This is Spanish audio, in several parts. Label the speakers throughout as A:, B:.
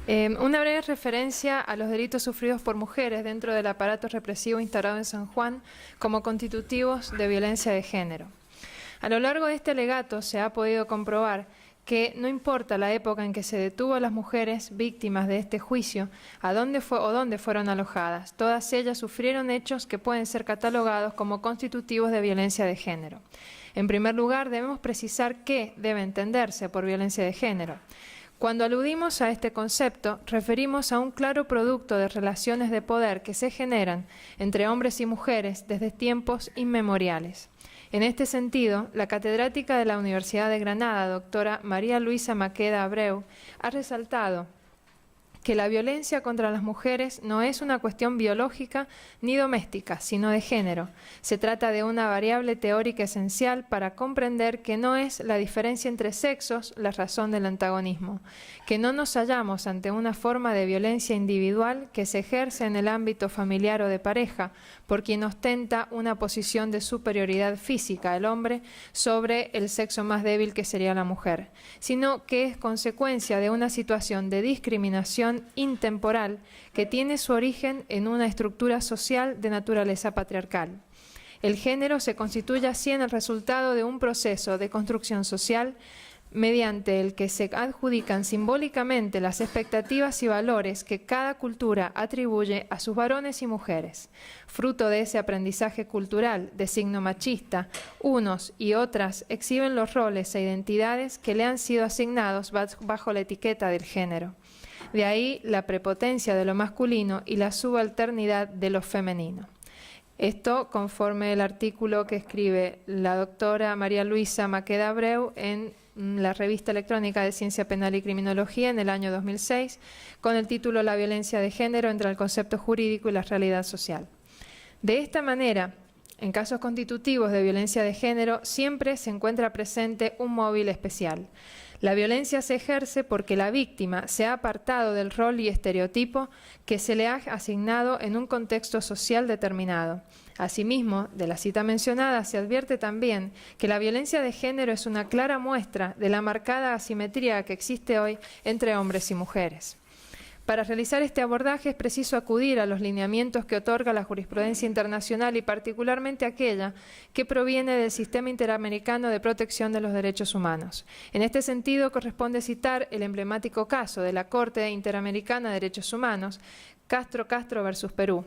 A: Una breve referencia a los delitos sufridos por mujeres dentro del aparato represivo instalado en San Juan como constitutivos de violencia de género. A lo largo de este alegato se ha podido comprobar que no importa la época en que se detuvo a las mujeres víctimas de este juicio, dónde fueron alojadas, todas ellas sufrieron hechos que pueden ser catalogados como constitutivos de violencia de género. En primer lugar, debemos precisar qué debe entenderse por violencia de género. Cuando aludimos a este concepto, referimos a un claro producto de relaciones de poder que se generan entre hombres y mujeres desde tiempos inmemoriales. En este sentido, la catedrática de la Universidad de Granada, doctora María Luisa Maqueda Abreu, ha resaltado que la violencia contra las mujeres no es una cuestión biológica ni doméstica, sino de género. Se trata de una variable teórica esencial para comprender que no es la diferencia entre sexos la razón del antagonismo, que no nos hallamos ante una forma de violencia individual que se ejerce en el ámbito familiar o de pareja, por quien ostenta una posición de superioridad física, el hombre, sobre el sexo más débil que sería la mujer, sino que es consecuencia de una situación de discriminación intemporal que tiene su origen en una estructura social de naturaleza patriarcal. El género se constituye así en el resultado de un proceso de construcción social mediante el que se adjudican simbólicamente las expectativas y valores que cada cultura atribuye a sus varones y mujeres. Fruto de ese aprendizaje cultural de signo machista, unos y otras exhiben los roles e identidades que le han sido asignados bajo la etiqueta del género. De ahí la prepotencia de lo masculino y la subalternidad de lo femenino. Esto conforme el artículo que escribe la doctora María Luisa Maqueda Abreu en la revista electrónica de Ciencia Penal y Criminología en el año 2006, con el título La violencia de género entre el concepto jurídico y la realidad social. De esta manera, en casos constitutivos de violencia de género, siempre se encuentra presente un móvil especial. La violencia se ejerce porque la víctima se ha apartado del rol y estereotipo que se le ha asignado en un contexto social determinado. Asimismo, de la cita mencionada se advierte también que la violencia de género es una clara muestra de la marcada asimetría que existe hoy entre hombres y mujeres. Para realizar este abordaje es preciso acudir a los lineamientos que otorga la jurisprudencia internacional y particularmente aquella que proviene del Sistema Interamericano de Protección de los Derechos Humanos. En este sentido, corresponde citar el emblemático caso de la Corte Interamericana de Derechos Humanos, Castro versus Perú.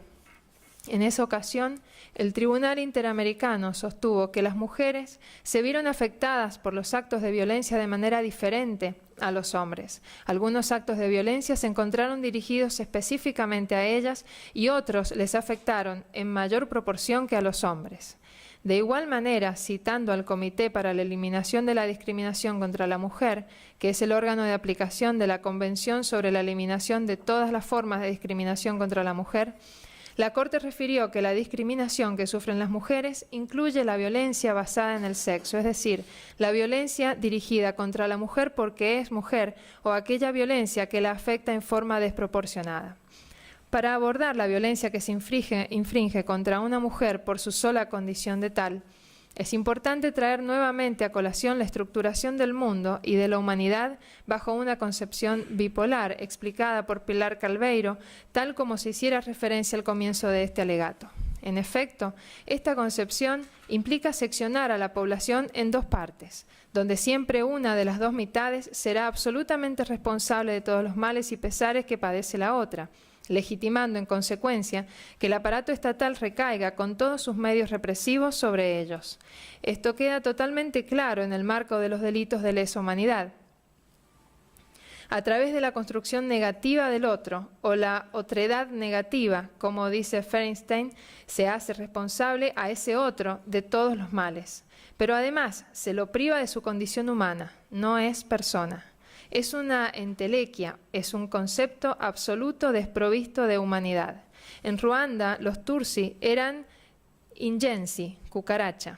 A: En esa ocasión, el Tribunal Interamericano sostuvo que las mujeres se vieron afectadas por los actos de violencia de manera diferente a los hombres. Algunos actos de violencia se encontraron dirigidos específicamente a ellas y otros les afectaron en mayor proporción que a los hombres. De igual manera, citando al Comité para la Eliminación de la Discriminación contra la Mujer, que es el órgano de aplicación de la Convención sobre la Eliminación de todas las formas de discriminación contra la mujer, la Corte refirió que la discriminación que sufren las mujeres incluye la violencia basada en el sexo, es decir, la violencia dirigida contra la mujer porque es mujer o aquella violencia que la afecta en forma desproporcionada. Para abordar la violencia que se infringe contra una mujer por su sola condición de tal, es importante traer nuevamente a colación la estructuración del mundo y de la humanidad bajo una concepción bipolar explicada por Pilar Calveiro, tal como se hiciera referencia al comienzo de este alegato. En efecto, esta concepción implica seccionar a la población en dos partes, donde siempre una de las dos mitades será absolutamente responsable de todos los males y pesares que padece la otra, legitimando en consecuencia que el aparato estatal recaiga con todos sus medios represivos sobre ellos. Esto queda totalmente claro en el marco de los delitos de lesa humanidad. A través de la construcción negativa del otro o la otredad negativa, como dice Feinstein, se hace responsable a ese otro de todos los males. Pero además se lo priva de su condición humana, no es persona. Es una entelequia, es un concepto absoluto desprovisto de humanidad. En Ruanda, los Tutsi eran ingensi, cucaracha.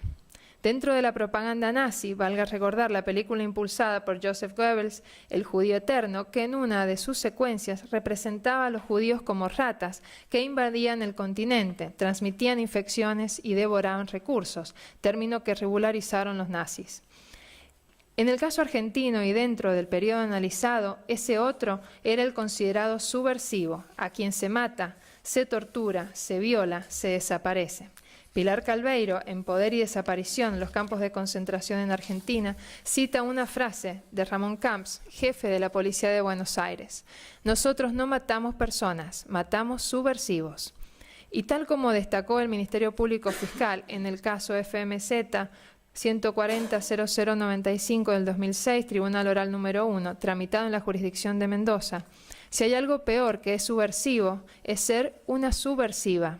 A: Dentro de la propaganda nazi, valga recordar la película impulsada por Joseph Goebbels, El judío eterno, que en una de sus secuencias representaba a los judíos como ratas que invadían el continente, transmitían infecciones y devoraban recursos, término que regularizaron los nazis. En el caso argentino y dentro del periodo analizado, ese otro era el considerado subversivo, a quien se mata, se tortura, se viola, se desaparece. Pilar Calveiro, en Poder y Desaparición, los campos de concentración en Argentina, cita una frase de Ramón Camps, jefe de la Policía de Buenos Aires: «Nosotros no matamos personas, matamos subversivos». Y tal como destacó el Ministerio Público Fiscal en el caso FMZ 140.0095 del 2006, Tribunal Oral número 1, tramitado en la jurisdicción de Mendoza, si hay algo peor que es subversivo, es ser una subversiva.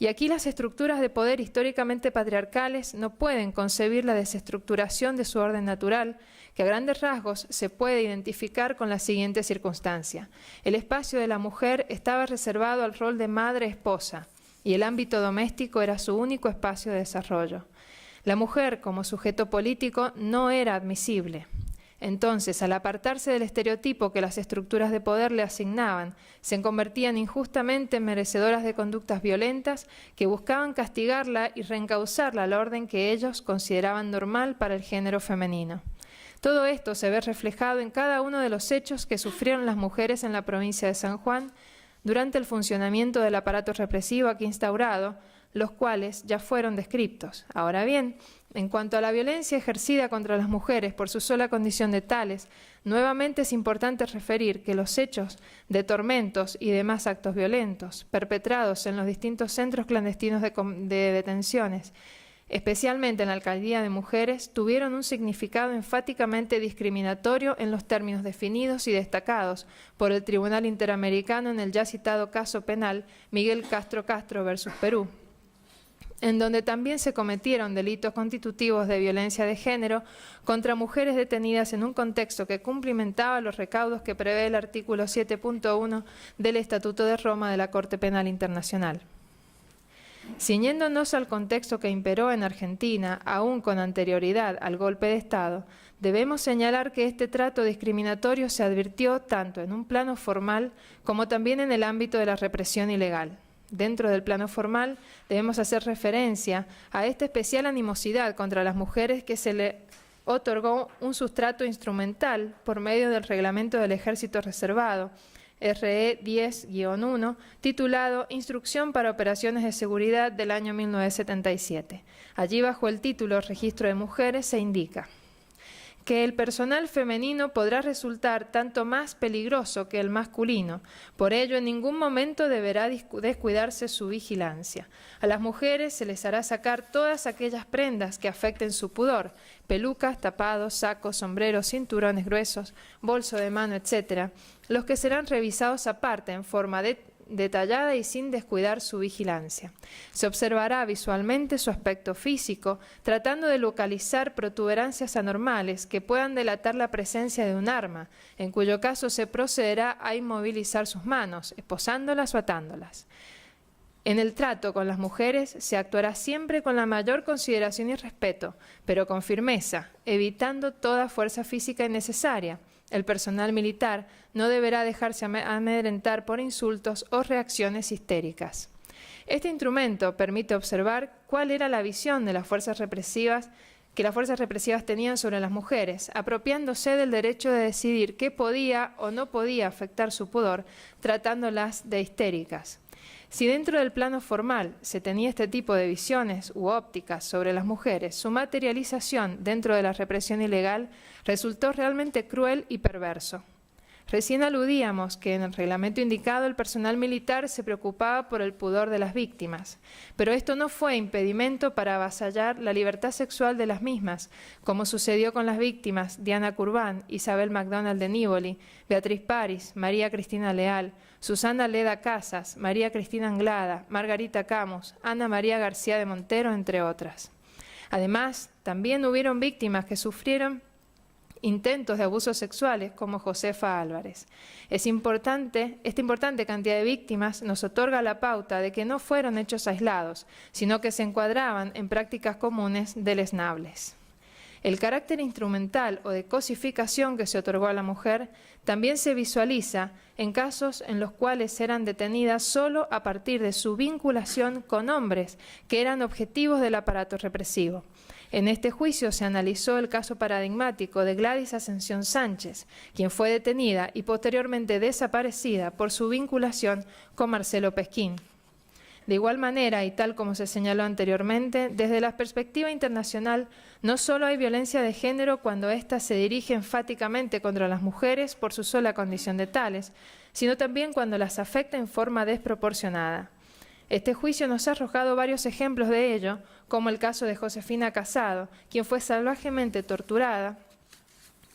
A: Y aquí las estructuras de poder históricamente patriarcales no pueden concebir la desestructuración de su orden natural, que a grandes rasgos se puede identificar con la siguiente circunstancia. El espacio de la mujer estaba reservado al rol de madre-esposa, y el ámbito doméstico era su único espacio de desarrollo. La mujer, como sujeto político, no era admisible. Entonces, al apartarse del estereotipo que las estructuras de poder le asignaban, se convertían injustamente en merecedoras de conductas violentas que buscaban castigarla y reencauzarla al orden que ellos consideraban normal para el género femenino. Todo esto se ve reflejado en cada uno de los hechos que sufrieron las mujeres en la provincia de San Juan durante el funcionamiento del aparato represivo aquí instaurado, los cuales ya fueron descriptos. Ahora bien, en cuanto a la violencia ejercida contra las mujeres por su sola condición de tales, nuevamente es importante referir que los hechos de tormentos y demás actos violentos perpetrados en los distintos centros clandestinos de detenciones, especialmente en la Alcaldía de Mujeres, tuvieron un significado enfáticamente discriminatorio en los términos definidos y destacados por el Tribunal Interamericano en el ya citado caso penal Miguel Castro Castro versus Perú, en donde también se cometieron delitos constitutivos de violencia de género contra mujeres detenidas en un contexto que cumplimentaba los recaudos que prevé el artículo 7.1 del Estatuto de Roma de la Corte Penal Internacional. Ciñéndonos al contexto que imperó en Argentina, aún con anterioridad al golpe de Estado, debemos señalar que este trato discriminatorio se advirtió tanto en un plano formal como también en el ámbito de la represión ilegal. Dentro del plano formal, debemos hacer referencia a esta especial animosidad contra las mujeres que se le otorgó un sustrato instrumental por medio del Reglamento del Ejército Reservado, RE 10-1, titulado Instrucción para Operaciones de Seguridad del año 1977. Allí, bajo el título Registro de Mujeres, se indica que el personal femenino podrá resultar tanto más peligroso que el masculino. Por ello, en ningún momento deberá descuidarse su vigilancia. A las mujeres se les hará sacar todas aquellas prendas que afecten su pudor: pelucas, tapados, sacos, sombreros, cinturones gruesos, bolso de mano, etc., los que serán revisados aparte en forma detallada y sin descuidar su vigilancia. Se observará visualmente su aspecto físico, tratando de localizar protuberancias anormales que puedan delatar la presencia de un arma, en cuyo caso se procederá a inmovilizar sus manos, esposándolas o atándolas. En el trato con las mujeres se actuará siempre con la mayor consideración y respeto, pero con firmeza, evitando toda fuerza física innecesaria. El personal militar no deberá dejarse amedrentar por insultos o reacciones histéricas. Este instrumento permite observar cuál era la visión de las fuerzas represivas que las fuerzas represivas tenían sobre las mujeres, apropiándose del derecho de decidir qué podía o no podía afectar su pudor, tratándolas de histéricas. Si dentro del plano formal se tenía este tipo de visiones u ópticas sobre las mujeres, su materialización dentro de la represión ilegal resultó realmente cruel y perverso. Recién aludíamos que en el reglamento indicado el personal militar se preocupaba por el pudor de las víctimas, pero esto no fue impedimento para avasallar la libertad sexual de las mismas, como sucedió con las víctimas Diana Curbán, Isabel McDonald de Nívoli, Beatriz Paris, María Cristina Leal, Susana Leda Casas, María Cristina Anglada, Margarita Camus, Ana María García de Montero, entre otras. Además, también hubieron víctimas que sufrieron intentos de abusos sexuales, como Josefa Álvarez. Esta importante cantidad de víctimas nos otorga la pauta de que no fueron hechos aislados, sino que se encuadraban en prácticas comunes deleznables. El carácter instrumental o de cosificación que se otorgó a la mujer también se visualiza en casos en los cuales eran detenidas solo a partir de su vinculación con hombres que eran objetivos del aparato represivo. En este juicio se analizó el caso paradigmático de Gladys Ascensión Sánchez, quien fue detenida y posteriormente desaparecida por su vinculación con Marcelo Pesquín. De igual manera, y tal como se señaló anteriormente, desde la perspectiva internacional, no solo hay violencia de género cuando ésta se dirige enfáticamente contra las mujeres por su sola condición de tales, sino también cuando las afecta en forma desproporcionada. Este juicio nos ha arrojado varios ejemplos de ello, como el caso de Josefina Casado, quien fue salvajemente torturada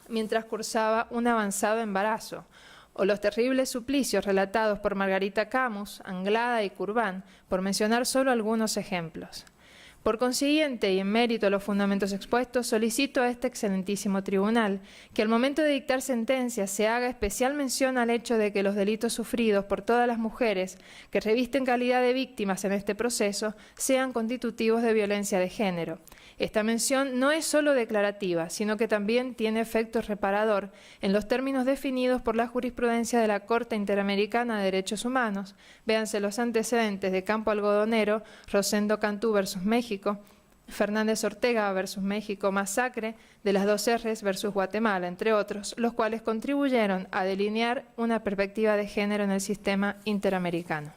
A: mientras cursaba un avanzado embarazo, o los terribles suplicios relatados por Margarita Camus, Anglada y Curbán, por mencionar solo algunos ejemplos. Por consiguiente, y en mérito a los fundamentos expuestos, solicito a este excelentísimo tribunal que al momento de dictar sentencia se haga especial mención al hecho de que los delitos sufridos por todas las mujeres que revisten calidad de víctimas en este proceso sean constitutivos de violencia de género. Esta mención no es solo declarativa, sino que también tiene efecto reparador en los términos definidos por la jurisprudencia de la Corte Interamericana de Derechos Humanos. Véanse los antecedentes de Campo Algodonero, Rosendo Cantú versus México, Fernández Ortega versus México, Masacre de las 2 R's versus Guatemala, entre otros, los cuales contribuyeron a delinear una perspectiva de género en el sistema interamericano.